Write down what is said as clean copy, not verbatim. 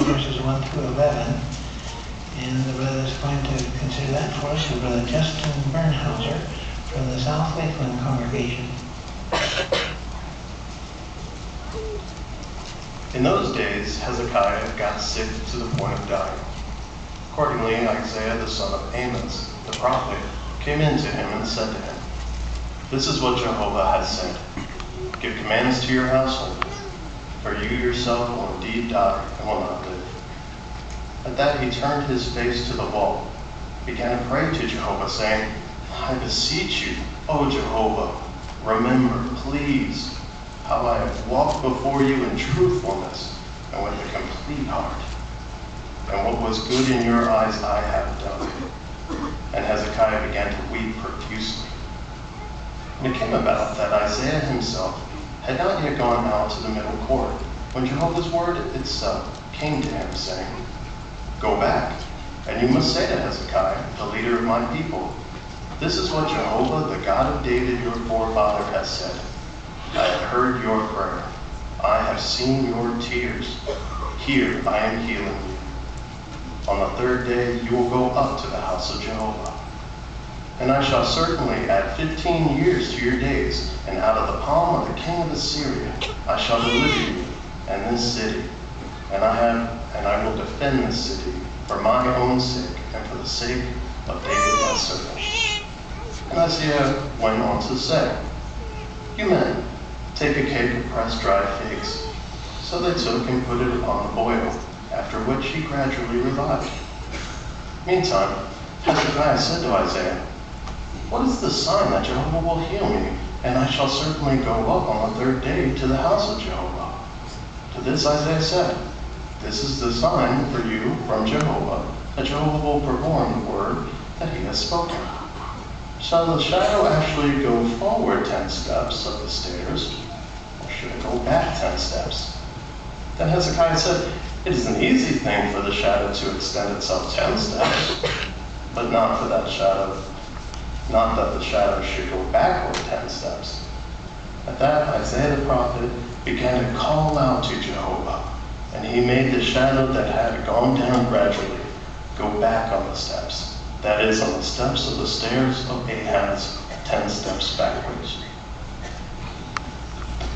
verses 1 through 11. And the brother is going to consider that for us, is Brother Justin Bernhauser from the South Lakeland congregation. In those days, Hezekiah got sick to the point of dying. Accordingly, Isaiah the son of Amos, the prophet, came in to him and said to him, "This is what Jehovah has said. Give commands to your household, for you yourself will indeed die and will not live." At that he turned his face to the wall, began to pray to Jehovah, saying, "I beseech you, O Jehovah, remember, please, how I have walked before you in truthfulness and with a complete heart. And what was good in your eyes I have done." And Hezekiah began to weep profusely. And it came about that Isaiah himself had not yet gone out to the middle court, when Jehovah's word itself came to him, saying, "Go back, and you must say to Hezekiah, the leader of my people, this is what Jehovah, the God of David, your forefather, has said. I have heard your prayer. I have seen your tears. Here I am healing you. On the third day you will go up to the house of Jehovah. And I shall certainly add 15 years to your days, and out of the palm of the king of Assyria I shall deliver you and this city. And I will defend this city for my own sake and for the sake of David my servant." And Isaiah went on to say, "You men, take a cake of pressed dried figs." So they took and put it upon the boil, after which he gradually revived. Meantime, Hezekiah said to Isaiah, "What is the sign that Jehovah will heal me, and I shall certainly go up on the third day to the house of Jehovah?" To this Isaiah said, "This is the sign for you from Jehovah, that Jehovah will perform the word that he has spoken." Shall the shadow actually go forward 10 steps of the stairs, or should it go back 10 steps? Then Hezekiah said, "It is an easy thing for the shadow to extend itself 10 steps, but not that the shadow should go backward 10 steps." At that, Isaiah the prophet began to call out to Jehovah, and he made the shadow that had gone down gradually go back on the steps, that is, on the steps of the stairs of Ahaz, 10 steps backwards.